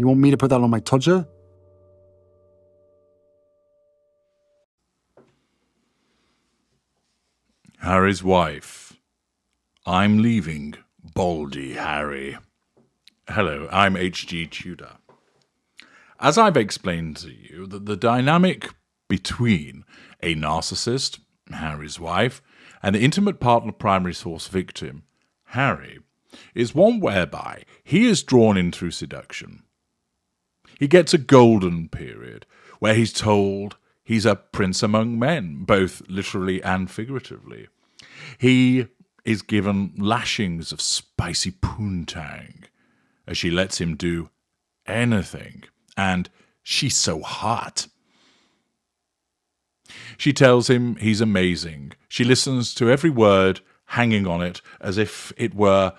You want me to put that on my Tudor? Harry's wife. I'm leaving Baldy, Harry. Hello, I'm H.G. Tudor. As I've explained to you, that the dynamic between a narcissist, Harry's wife, and the intimate partner primary source victim, Harry, is one whereby he is drawn in through seduction. He gets a golden period where he's told he's a prince among men, both literally and figuratively. He is given lashings of spicy poontang as she lets him do anything, and she's so hot. She tells him he's amazing. She listens to every word, hanging on it as if it were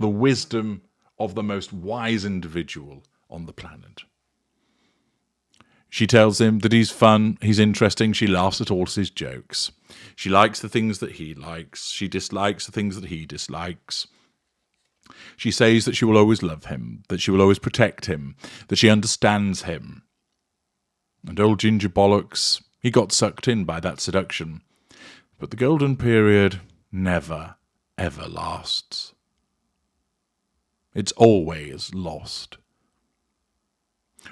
the wisdom of the most wise individual on the planet. She tells him that he's fun, he's interesting, she laughs at all his jokes. She likes the things that he likes, she dislikes the things that he dislikes. She says that she will always love him, that she will always protect him, that she understands him. And old Ginger Bollocks, he got sucked in by that seduction. But the golden period never, ever lasts. It's always lost.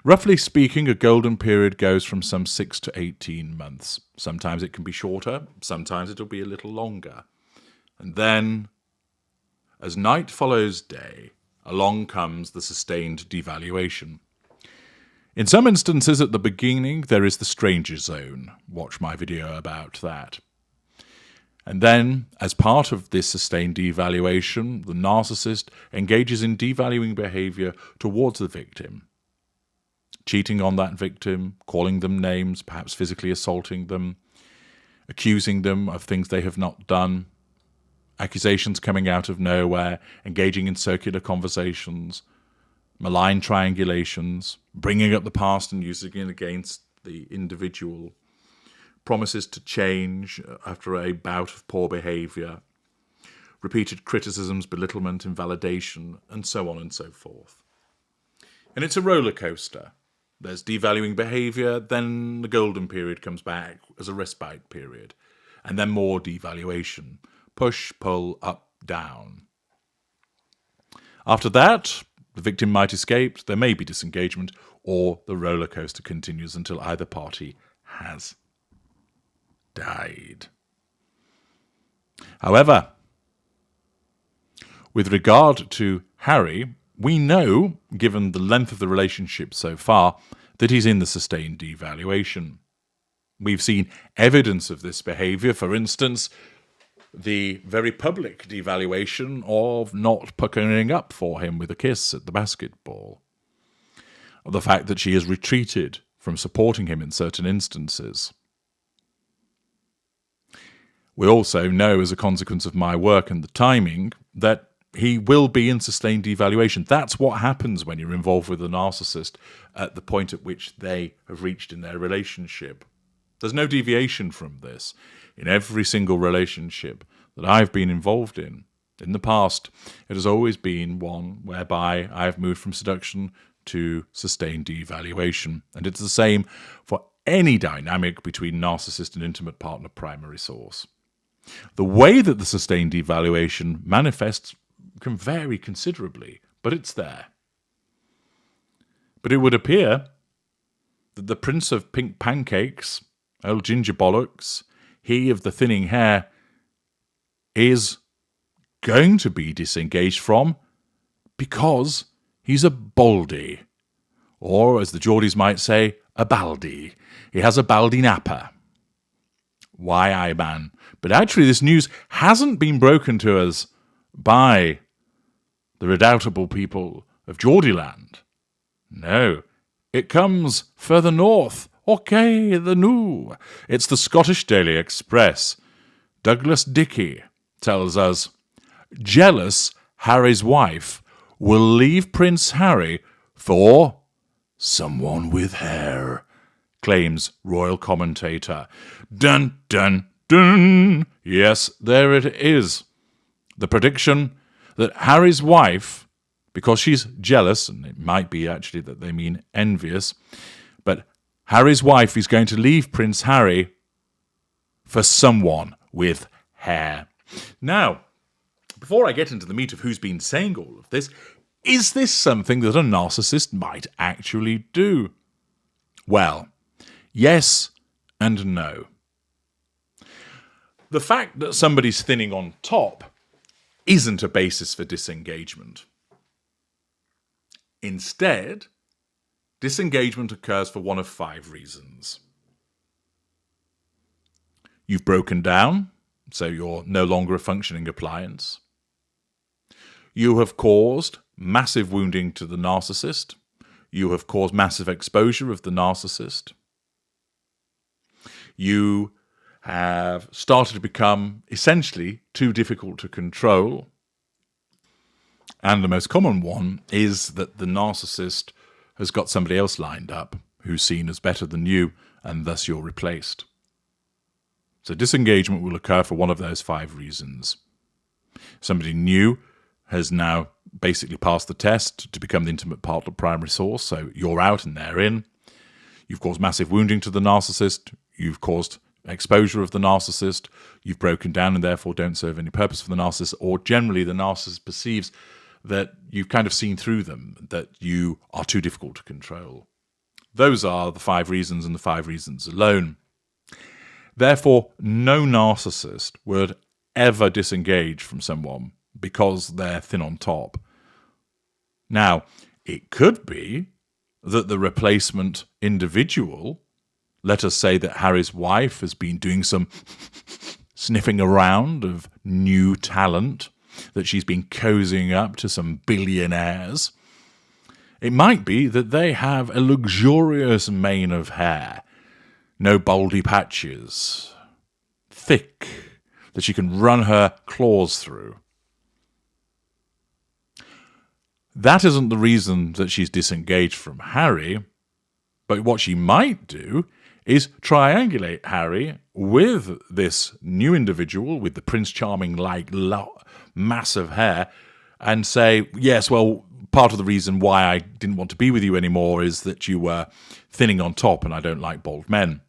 Roughly speaking, a golden period goes from some 6 to 18 months. Sometimes it can be shorter, sometimes it'll be a little longer. And then, as night follows day, along comes the sustained devaluation. In some instances at the beginning, there is the stranger zone. Watch my video about that. And then, as part of this sustained devaluation, the narcissist engages in devaluing behavior towards the victim. Cheating on that victim, calling them names, perhaps physically assaulting them, accusing them of things they have not done, accusations coming out of nowhere, engaging in circular conversations, malign triangulations, bringing up the past and using it against the individual, promises to change after a bout of poor behaviour, repeated criticisms, belittlement, invalidation, and so on and so forth. And it's a roller coaster. There's devaluing behaviour, then the golden period comes back as a respite period, and then more devaluation. Push, pull, up, down. After that, the victim might escape, there may be disengagement, or the roller coaster continues until either party has died. However, with regard to Harry, we know, given the length of the relationship so far, that he's in the sustained devaluation. We've seen evidence of this behaviour, for instance, the very public devaluation of not puckering up for him with a kiss at the basketball, or the fact that she has retreated from supporting him in certain instances. We also know, as a consequence of my work and the timing, that he will be in sustained devaluation. That's what happens when you're involved with a narcissist at the point at which they have reached in their relationship. There's no deviation from this. In every single relationship that I've been involved in the past, it has always been one whereby I've moved from seduction to sustained devaluation. And it's the same for any dynamic between narcissist and intimate partner primary source. The way that the sustained devaluation manifests can vary considerably, but it's there. But it would appear that the Prince of Pink Pancakes, old Ginger Bollocks, he of the thinning hair, is going to be disengaged from because he's a Baldy. Or, as the Geordies might say, a Baldy. He has a Baldy napper. Why, aye, man. But actually this news hasn't been broken to us by the redoubtable people of Geordieland. No, it comes further north. Okay, the new. It's the Scottish Daily Express. Douglas Dickey tells us, jealous Harry's wife will leave Prince Harry for someone with hair, claims royal commentator. Dun, dun, dun. Yes, there it is. The prediction that Harry's wife, because she's jealous, and it might be actually that they mean envious, but Harry's wife is going to leave Prince Harry for someone with hair. Now, before I get into the meat of who's been saying all of this, is this something that a narcissist might actually do? Well, yes and no. The fact that somebody's thinning on top isn't a basis for disengagement. Instead, disengagement occurs for one of 5 reasons. You've broken down, so you're no longer a functioning appliance. You have caused massive wounding to the narcissist. You have caused massive exposure of the narcissist. You have started to become essentially too difficult to control. And the most common one is that the narcissist has got somebody else lined up who's seen as better than you, and thus you're replaced. So disengagement will occur for one of those 5 reasons. Somebody new has now basically passed the test to become the intimate partner primary source, so you're out and they're in. You've caused massive wounding to the narcissist. You've caused exposure of the narcissist. You've broken down and therefore don't serve any purpose for the narcissist, or generally the narcissist perceives that you've kind of seen through them, that you are too difficult to control. Those are the 5 reasons, and the 5 reasons alone. Therefore, no narcissist would ever disengage from someone because they're thin on top. Now, it could be that the replacement individual, let us say that Harry's wife has been doing some sniffing around of new talent, that she's been cozying up to some billionaires. It might be that they have a luxurious mane of hair, no baldy patches, thick, that she can run her claws through. That isn't the reason that she's disengaged from Harry, but what she might do is triangulate Harry with this new individual with the Prince Charming-like mass of hair and say, yes, well, part of the reason why I didn't want to be with you anymore is that you were thinning on top and I don't like bald men.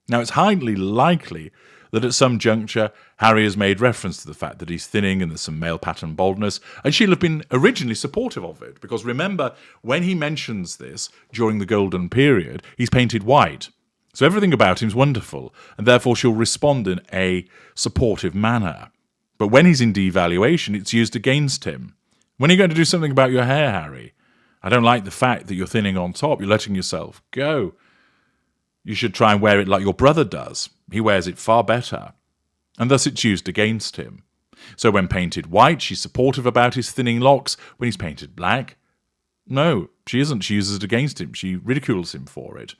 Now, it's highly likely that at some juncture, Harry has made reference to the fact that he's thinning and there's some male pattern baldness, and she'll have been originally supportive of it, because remember, when he mentions this during the golden period, he's painted white. So everything about him's wonderful, and therefore she'll respond in a supportive manner. But when he's in devaluation, it's used against him. When are you going to do something about your hair, Harry? I don't like the fact that you're thinning on top. You're letting yourself go. You should try and wear it like your brother does. He wears it far better. And thus it's used against him. So when painted white, she's supportive about his thinning locks. When he's painted black, no, she isn't. She uses it against him. She ridicules him for it.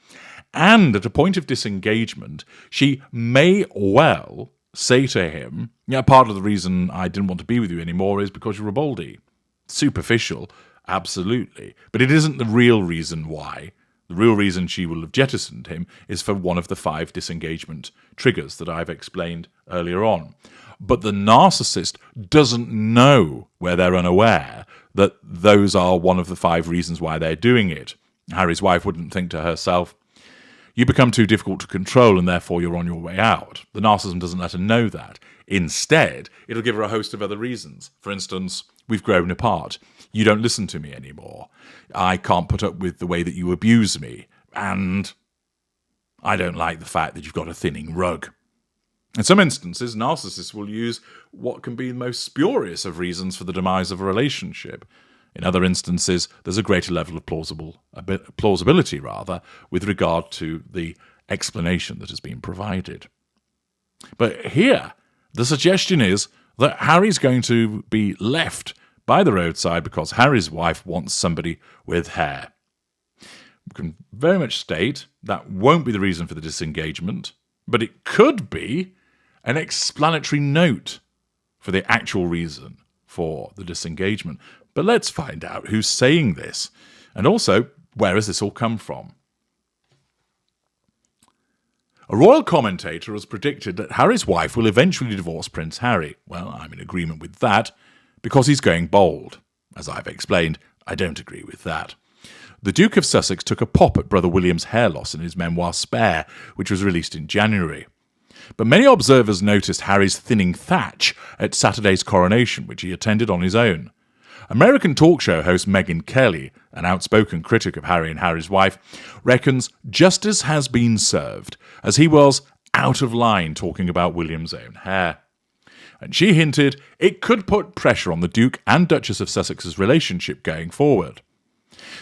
And at a point of disengagement, she may well say to him, yeah, part of the reason I didn't want to be with you anymore is because you're a baldy. Superficial, absolutely. But it isn't the real reason why. The real reason she will have jettisoned him is for one of the 5 disengagement triggers that I've explained earlier on. But the narcissist doesn't know, where they're unaware, that those are one of the 5 reasons why they're doing it. Harry's wife wouldn't think to herself, you become too difficult to control and therefore you're on your way out. The narcissism doesn't let her know that. Instead, it'll give her a host of other reasons. For instance, we've grown apart. You don't listen to me anymore. I can't put up with the way that you abuse me. And I don't like the fact that you've got a thinning rug. In some instances, narcissists will use what can be the most spurious of reasons for the demise of a relationship. In other instances, there's a greater level of plausibility with regard to the explanation that has been provided. But here, the suggestion is that Harry's going to be left by the roadside because Harry's wife wants somebody with hair. We can very much state that won't be the reason for the disengagement, but it could be an explanatory note for the actual reason for the disengagement. But let's find out who's saying this, and also, where has this all come from? A royal commentator has predicted that Harry's wife will eventually divorce Prince Harry. Well, I'm in agreement with that, because he's going bald. As I've explained, I don't agree with that. The Duke of Sussex took a pop at brother William's hair loss in his memoir Spare, which was released in January. But many observers noticed Harry's thinning thatch at Saturday's coronation, which he attended on his own. American talk show host Meghan Kelly, an outspoken critic of Harry and Harry's wife, reckons justice has been served, as he was out of line talking about William's own hair. And she hinted it could put pressure on the Duke and Duchess of Sussex's relationship going forward.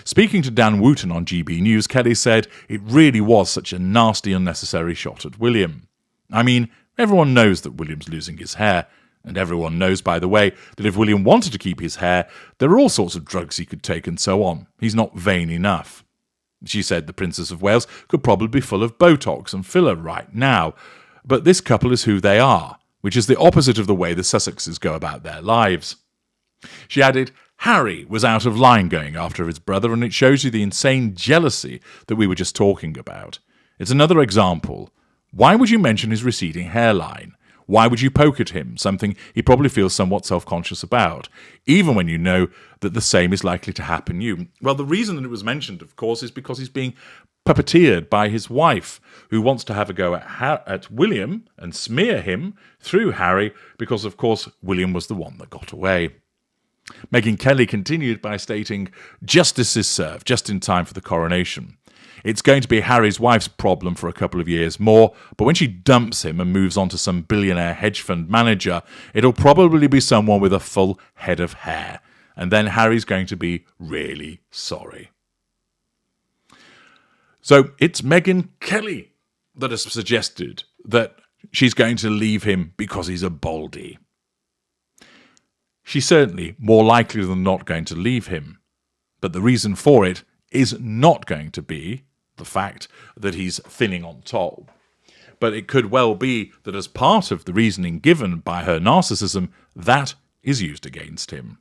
Speaking to Dan Wooten on GB News, Kelly said it really was such a nasty, unnecessary shot at William. I mean, everyone knows that William's losing his hair, and everyone knows, by the way, that if William wanted to keep his hair, there are all sorts of drugs he could take and so on. He's not vain enough. She said the Princess of Wales could probably be full of Botox and filler right now, but this couple is who they are, which is the opposite of the way the Sussexes go about their lives. She added, Harry was out of line going after his brother, and it shows you the insane jealousy that we were just talking about. It's another example. Why would you mention his receding hairline? Why would you poke at him, something he probably feels somewhat self-conscious about, even when you know that the same is likely to happen you? Well, the reason that it was mentioned, of course, is because he's being puppeteered by his wife, who wants to have a go at William and smear him through Harry, because, of course, William was the one that got away. Meghan Kelly continued by stating, justice is served just in time for the coronation. It's going to be Harry's wife's problem for a couple of years more, but when she dumps him and moves on to some billionaire hedge fund manager, it'll probably be someone with a full head of hair. And then Harry's going to be really sorry. So it's Meghan Kelly that has suggested that she's going to leave him because he's a Baldy. She's certainly more likely than not going to leave him. But the reason for it is not going to be the fact that he's thinning on top. But it could well be that as part of the reasoning given by her narcissism, that is used against him.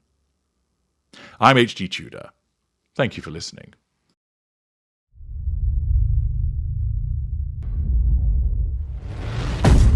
I'm H.G. Tudor. Thank you for listening.